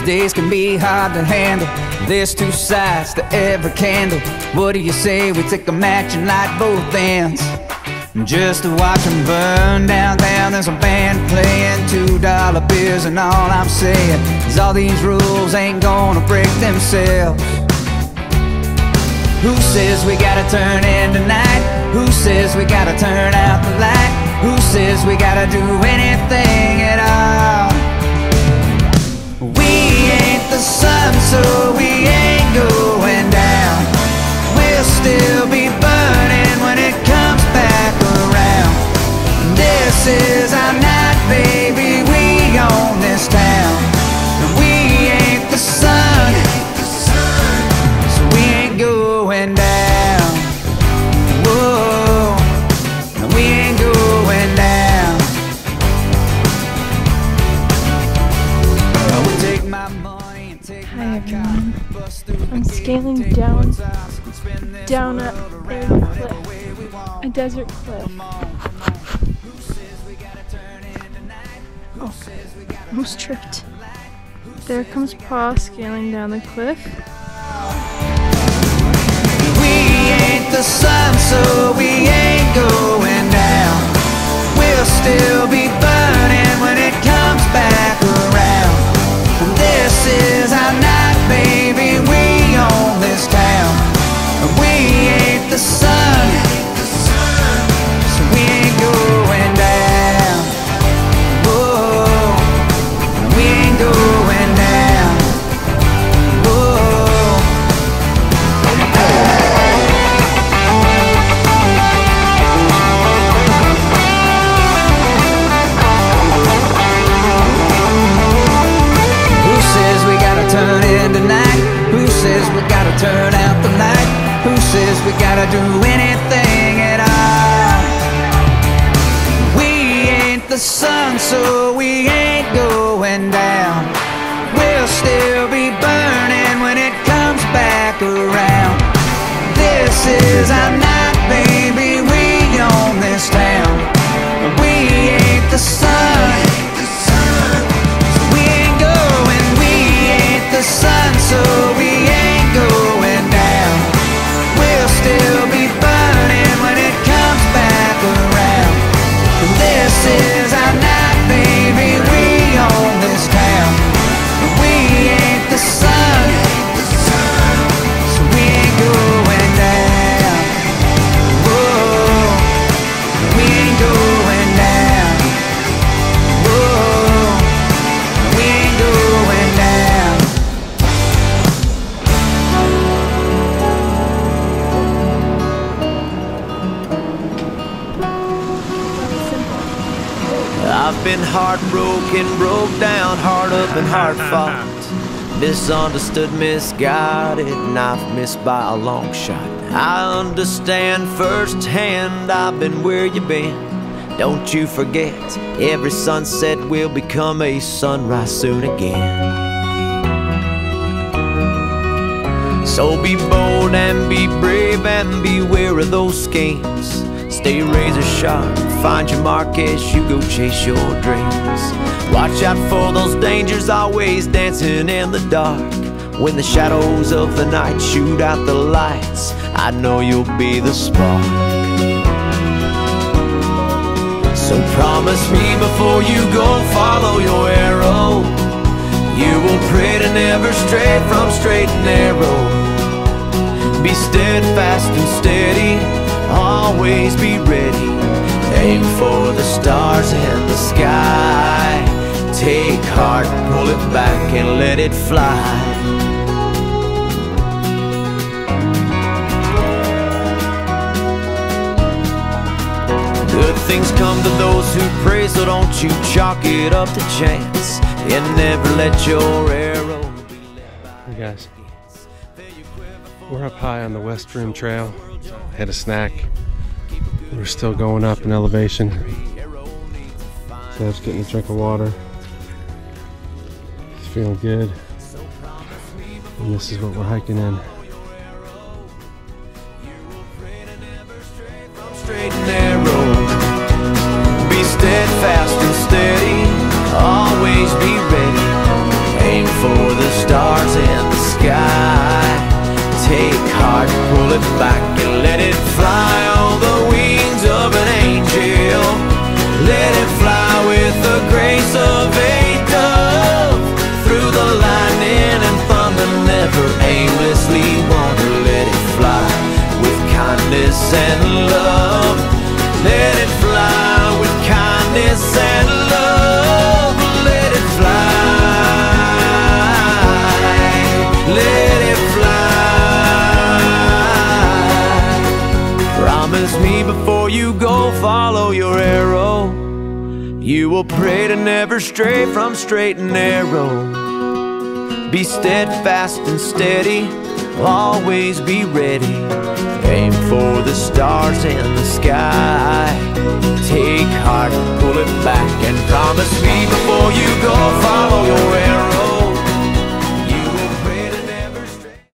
days can be hard to handle. There's two sides to every candle. What do you say we take a match and light both ends? Just to watch them burn downtown. There's a band playing $2 beers, and all I'm saying is all these rules ain't gonna break themselves. Who says we gotta turn in tonight? Who says we gotta turn out the light? Who says we gotta do anything at all? We ain't the sun, so we ain't going down. We'll still be burning when it comes back around. This is our night, baby, we own this town. We ain't the sun, so we ain't going down. Whoa, we ain't going down. We take my money and take my car. I'm scaling down a cliff, a desert cliff. Oh, almost tripped. There comes Pa scaling down the cliff. We ain't the sun, so we ain't going down. We'll still be burning when it comes back around. This is our night, baby, we own this town. We ain't the sun, so we ain't going down. Whoa, we ain't going down. Whoa. Who says we gotta turn in tonight? Who says we gotta turn out the light? Who says we gotta do anything at all? We ain't the sun, so we ain't going down. We'll still be burning when it comes back around. This is our night, baby, we own this town. We ain't the sun, so we ain't going. We ain't the sun, so we ain't going down. We'll still be burning when it comes back around. This is our night, baby, we own this town. We ain't the sun, so we ain't going down. Whoa, we ain't going down. Whoa, we ain't going down. I've been heartbroken, broke down, hard up and hard fought. Misunderstood, misguided, and I've missed by a long shot. I understand firsthand, I've been where you've been. Don't you forget, every sunset will become a sunrise soon again. So be bold and be brave and beware of those schemes. Stay razor sharp, find your mark as you go chase your dreams. Watch out for those dangers, always dancing in the dark. When the shadows of the night shoot out the lights, I know you'll be the spark. So promise me before you go, follow your arrow. You will pray to never stray from straight and narrow. Be steadfast and steady, always be ready. Aim for the stars and the sky. Take heart, pull it back and let it fly. Good things come to those who pray, so don't you chalk it up to chance, and never let your arrow be led by. Hey guys, we're up high on the West Rim Trail. Had a snack. We're still going up in elevation. Sav's getting a drink of water. He's feeling good. And this is what we're hiking in. Straight and narrow. Be steadfast and steady, always be ready. Aim for the and love. Let it fly with kindness and love. Let it fly. Let it fly. Promise me before you go, follow your arrow. You will pray to never stray from straight and narrow. Be steadfast and steady, always be ready. Aim for the stars in the sky. Take heart, pull it back, and promise me before you